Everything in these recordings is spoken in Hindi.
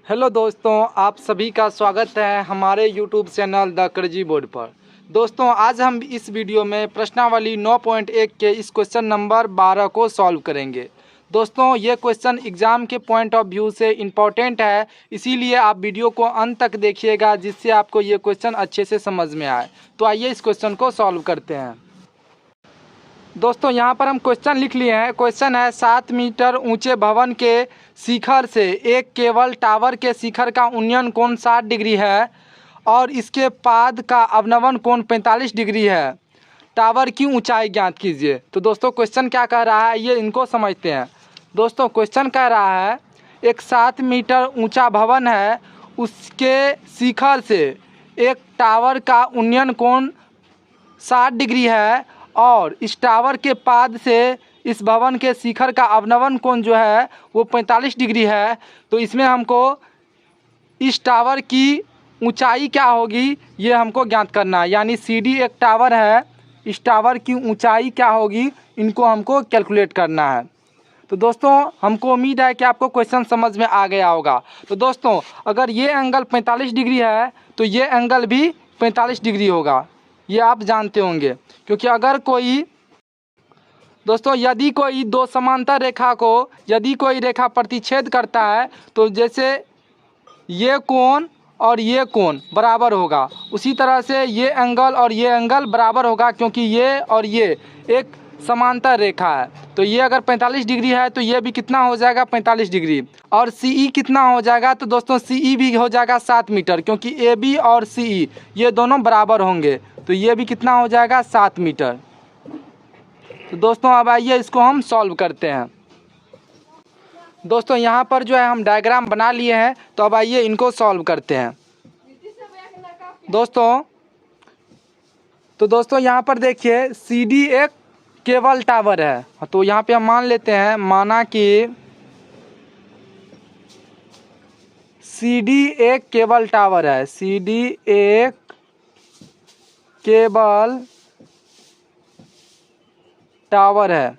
हेलो दोस्तों, आप सभी का स्वागत है हमारे YouTube channel the Karji board पर। दोस्तों, आज हम इस वीडियो में प्रश्नावली 9.1 के इस क्वेश्चन नंबर 12 को सॉल्व करेंगे। दोस्तों, ये क्वेश्चन एग्ज़ाम के पॉइंट ऑफ व्यू से इम्पॉर्टेंट है, इसीलिए आप वीडियो को अंत तक देखिएगा जिससे आपको ये क्वेश्चन अच्छे से समझ में आए। तो आइए इस क्वेश्चन को सॉल्व करते हैं। दोस्तों, यहाँ पर हम क्वेश्चन लिख लिए हैं। क्वेश्चन है 7 मीटर ऊंचे भवन के शिखर से एक केबल टावर के शिखर का उन्नयन कोण 60 डिग्री है और इसके पाद का अवनमन कोण 45 डिग्री है। टावर की ऊंचाई ज्ञात कीजिए। तो दोस्तों, क्वेश्चन क्या कह रहा है ये इनको समझते हैं। दोस्तों, क्वेश्चन कह रहा है एक 7 मीटर ऊंचा भवन है, उसके शिखर से एक टावर का उन्नयन कोण 60 डिग्री है और इस टावर के पाद से इस भवन के शिखर का अवनमन कोण जो है वो 45 डिग्री है। तो इसमें हमको इस टावर की ऊंचाई क्या होगी ये हमको ज्ञात करना है। यानी CD एक टावर है, इस टावर की ऊंचाई क्या होगी इनको हमको कैलकुलेट करना है। तो दोस्तों, हमको उम्मीद है कि आपको क्वेश्चन समझ में आ गया होगा। तो दोस्तों, अगर ये एंगल 45 डिग्री है तो ये एंगल भी 45 डिग्री होगा, ये आप जानते होंगे। क्योंकि अगर कोई दोस्तों यदि कोई दो समांतर रेखा को यदि कोई रेखा प्रतिच्छेद करता है तो जैसे ये कोण और ये कोण बराबर होगा, उसी तरह से ये एंगल और ये एंगल बराबर होगा, क्योंकि ये और ये एक समांतर रेखा है। तो ये अगर 45 डिग्री है तो ये भी कितना हो जाएगा 45 डिग्री। और CE कितना हो जाएगा, तो दोस्तों CE भी हो जाएगा 7 मीटर, क्योंकि AB और CE ये दोनों बराबर होंगे। तो ये भी कितना हो जाएगा 7 मीटर। तो दोस्तों, अब आइए इसको हम सॉल्व करते हैं। दोस्तों, यहाँ पर जो है हम डायग्राम बना लिए हैं, तो अब आइए इनको सॉल्व करते हैं। दोस्तों यहाँ पर देखिए CD एक केबल टावर है। तो यहाँ पे हम मान लेते हैं, माना कि CD एक केबल टावर है, CD एक केबल टावर है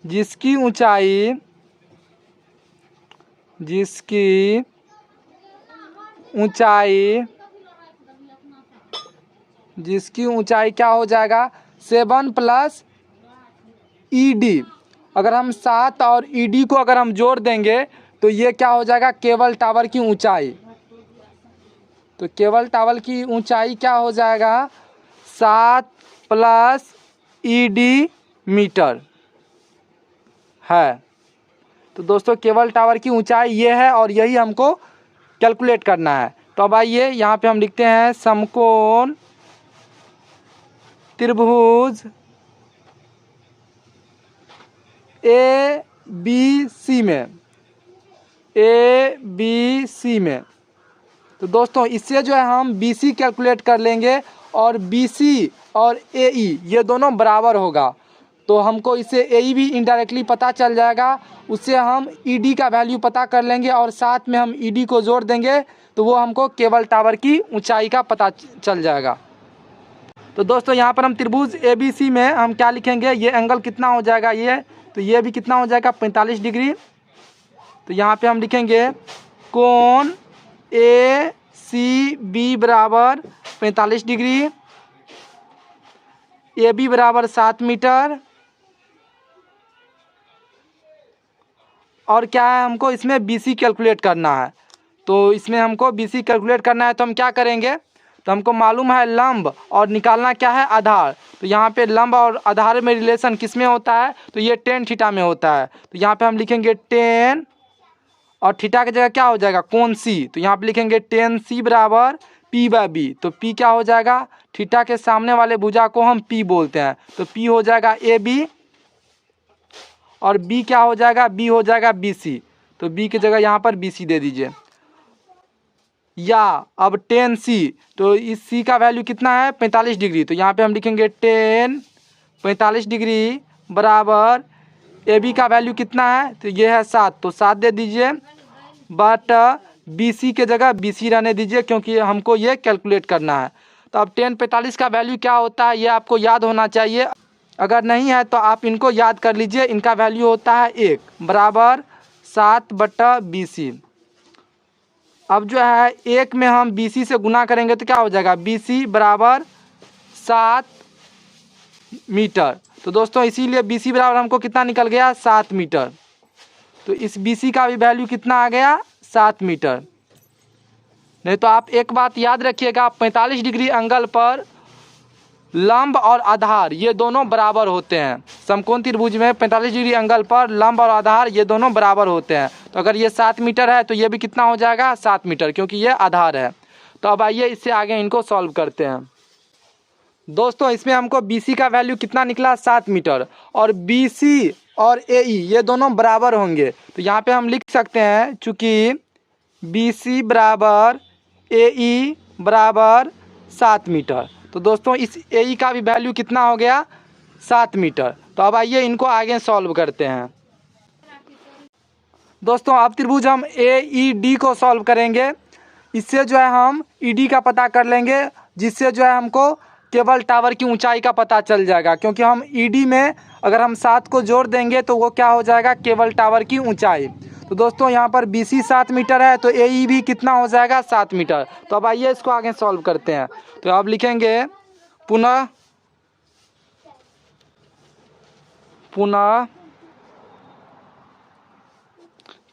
जिसकी ऊंचाई क्या हो जाएगा 7 + ED। अगर हम 7 और ED को अगर हम जोड़ देंगे तो ये क्या हो जाएगा केबल टावर की ऊंचाई। तो केबल टावर की ऊंचाई क्या हो जाएगा 7 + ED मीटर है। तो दोस्तों, केबल टावर की ऊंचाई ये है और यही हमको कैलकुलेट करना है। तो अब आइए यहाँ पे हम लिखते हैं समकोण त्रिभुज ABC में तो दोस्तों इससे जो है हम BC कैलकुलेट कर लेंगे और BC और AE ये दोनों बराबर होगा। तो हमको इससे AE भी इनडायरेक्टली पता चल जाएगा, उससे हम ED का वैल्यू पता कर लेंगे और साथ में हम ED को जोड़ देंगे तो वो हमको केबल टावर की ऊंचाई का पता चल जाएगा। तो दोस्तों, यहाँ पर हम त्रिभुज ABC में हम क्या लिखेंगे, ये एंगल कितना हो जाएगा तो ये भी कितना हो जाएगा 45 डिग्री। तो यहाँ पे हम लिखेंगे कोण ACB बराबर 45 डिग्री, AB बराबर 7 मीटर। और क्या है, हमको इसमें BC कैलकुलेट करना है। तो इसमें हमको BC कैलकुलेट करना है तो हम क्या करेंगे, तो हमको मालूम है लंब और निकालना क्या है आधार। तो यहाँ पे लंब और आधार में रिलेशन किस में होता है, तो ये tan थीटा में होता है। तो यहाँ पे हम लिखेंगे tan और थीटा की जगह क्या हो जाएगा कोण C। तो यहाँ पे लिखेंगे tan C बराबर P/B। तो P क्या हो जाएगा, थीटा के सामने वाले भुजा को हम P बोलते हैं। तो P हो जाएगा AB और B क्या हो जाएगा, B हो जाएगा BC। तो B की जगह यहाँ पर BC दे दीजिए। या अब tan C, तो इस C का वैल्यू कितना है 45 डिग्री। तो यहाँ पे हम लिखेंगे tan 45 डिग्री बराबर AB का वैल्यू कितना है, तो ये है 7। तो 7 दे दीजिए, बट BC के जगह BC रहने दीजिए क्योंकि हमको ये कैलकुलेट करना है। तो अब tan 45 का वैल्यू क्या होता है ये आपको याद होना चाहिए। अगर नहीं है तो आप इनको याद कर लीजिए। इनका वैल्यू होता है 1 बराबर 7/BC। अब जो है 1 में हम BC से गुना करेंगे तो क्या हो जाएगा, BC बराबर 7 मीटर। तो दोस्तों इसीलिए BC बराबर हमको कितना निकल गया, 7 मीटर। तो इस BC का भी वैल्यू कितना आ गया, 7 मीटर। नहीं तो आप एक बात याद रखिएगा, 45 डिग्री एंगल पर लंब और आधार ये दोनों बराबर होते हैं। समकोण त्रिभुज में 45 डिग्री एंगल पर लंब और आधार ये दोनों बराबर होते हैं। तो अगर ये 7 मीटर है तो ये भी कितना हो जाएगा, 7 मीटर, क्योंकि ये आधार है। तो अब आइए इससे आगे इनको सॉल्व करते हैं। दोस्तों इसमें हमको BC का वैल्यू कितना निकला, 7 मीटर, और BC और AE ये दोनों बराबर होंगे। तो यहाँ पे हम लिख सकते हैं, चूँकि BC बराबर AE बराबर 7 मीटर, तो दोस्तों इस AE का भी वैल्यू कितना हो गया, 7 मीटर। तो अब आइए इनको आगे सॉल्व करते हैं। दोस्तों अब त्रिभुज हम AED को सॉल्व करेंगे। इससे जो है हम ED का पता कर लेंगे, जिससे जो है हमको केबल टावर की ऊंचाई का पता चल जाएगा। क्योंकि हम ED में अगर हम 7 को जोड़ देंगे तो वो क्या हो जाएगा, केबल टावर की ऊंचाई। तो दोस्तों यहाँ पर BC 7 मीटर है तो AE भी कितना हो जाएगा, 7 मीटर। तो अब आइए इसको आगे सॉल्व करते हैं। तो अब लिखेंगे पुनः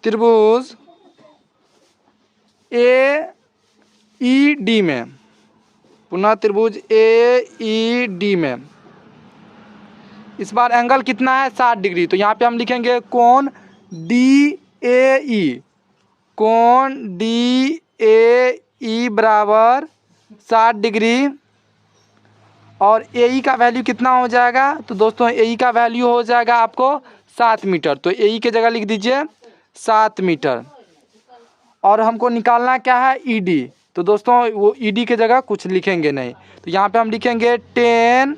त्रिभुज AED में, पुनः त्रिभुज AED में इस बार एंगल कितना है, 60 डिग्री। तो यहाँ पे हम लिखेंगे कोण DAE, कोण DAE बराबर 60 डिग्री, और AE का वैल्यू कितना हो जाएगा, तो दोस्तों AE का वैल्यू हो जाएगा आपको 7 मीटर। तो AE की जगह लिख दीजिए 7 मीटर। और हमको निकालना क्या है, ED। तो दोस्तों वो ED की जगह कुछ लिखेंगे नहीं। तो यहाँ पे हम लिखेंगे 10,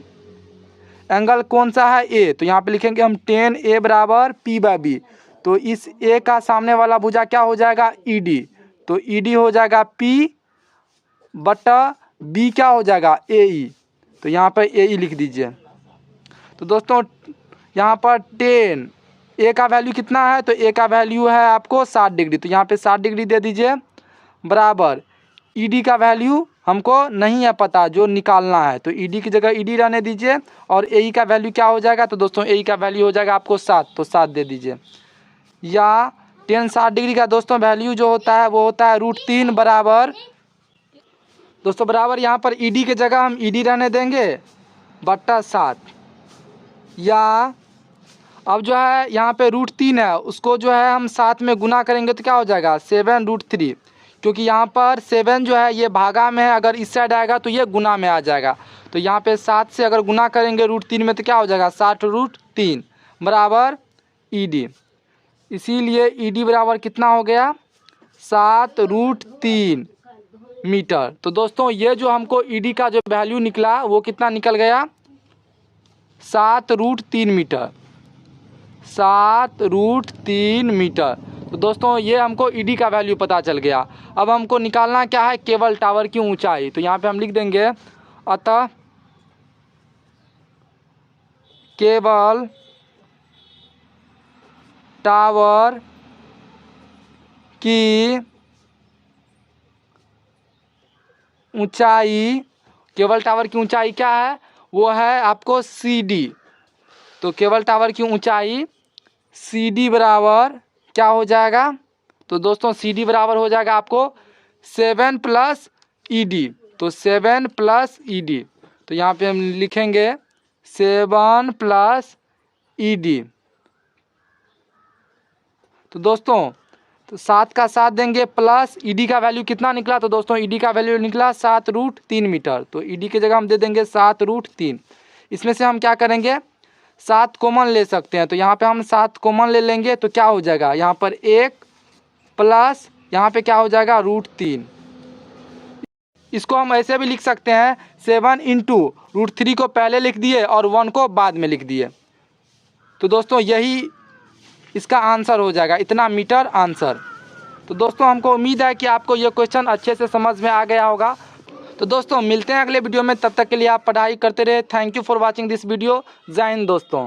एंगल कौन सा है, A। तो यहाँ पे लिखेंगे हम 10A बराबर P/B। तो इस A का सामने वाला भुजा क्या हो जाएगा, ED। तो ED हो जाएगा P/B, क्या हो जाएगा, AE। तो यहाँ पर AE लिख दीजिए। तो दोस्तों यहाँ पर 10, A का वैल्यू कितना है, तो A का वैल्यू है आपको 60 डिग्री। तो यहाँ पे 60 डिग्री दे दीजिए, बराबर ED का वैल्यू हमको नहीं है पता, जो निकालना है। तो ED की जगह ED रहने दीजिए, और AE का वैल्यू क्या हो जाएगा, तो दोस्तों AE का वैल्यू हो जाएगा आपको 7। तो 7 दे दीजिए। या 10 60 डिग्री का दोस्तों वैल्यू जो होता है वो होता है √3 बराबर, दोस्तों बराबर यहाँ पर ED की जगह हम ED रहने देंगे बट्टा 7। या अब जो है यहाँ पे √3 है, उसको जो है हम 7 में गुना करेंगे तो क्या हो जाएगा, 7√3। क्योंकि यहाँ पर 7 जो है ये भागा में है, अगर इस साइड आएगा तो ये गुना में आ जाएगा। तो यहाँ पे 7 से अगर गुना करेंगे √3 में तो क्या हो जाएगा, 60√3 बराबर ED। इसीलिए ED बराबर कितना हो गया, 7√3 मीटर। तो दोस्तों ये जो हमको ED का जो वैल्यू निकला वो कितना निकल गया, 7√3 मीटर, 7√3 मीटर। तो दोस्तों ये हमको ED का वैल्यू पता चल गया। अब हमको निकालना क्या है, केबल टावर की ऊंचाई। तो यहाँ पे हम लिख देंगे, अतः केबल टावर की ऊंचाई, केबल टावर की ऊंचाई क्या है, वो है आपको CD। तो केबल टावर की ऊंचाई CD बराबर क्या हो जाएगा, तो दोस्तों CD बराबर हो जाएगा आपको 7 + ED। तो 7 + ED, तो यहाँ पे हम लिखेंगे 7 + ED। तो दोस्तों तो 7 का 7 देंगे, प्लस ED का वैल्यू कितना निकला, तो दोस्तों ED का वैल्यू निकला 7√3 मीटर। तो ED की जगह हम दे देंगे 7√3। इसमें से हम क्या करेंगे, 7 कॉमन ले सकते हैं। तो यहाँ पे हम 7 कॉमन ले लेंगे तो क्या हो जाएगा, यहाँ पर 1 प्लस यहाँ पे क्या हो जाएगा, √3। इसको हम ऐसे भी लिख सकते हैं, 7 × √3 को पहले लिख दिए और 1 को बाद में लिख दिए। तो दोस्तों यही इसका आंसर हो जाएगा, इतना मीटर आंसर। तो दोस्तों हमको उम्मीद है कि आपको ये क्वेश्चन अच्छे से समझ में आ गया होगा। तो दोस्तों मिलते हैं अगले वीडियो में, तब तक के लिए आप पढ़ाई करते रहे। Thank you for watching this video. जय हिंद दोस्तों।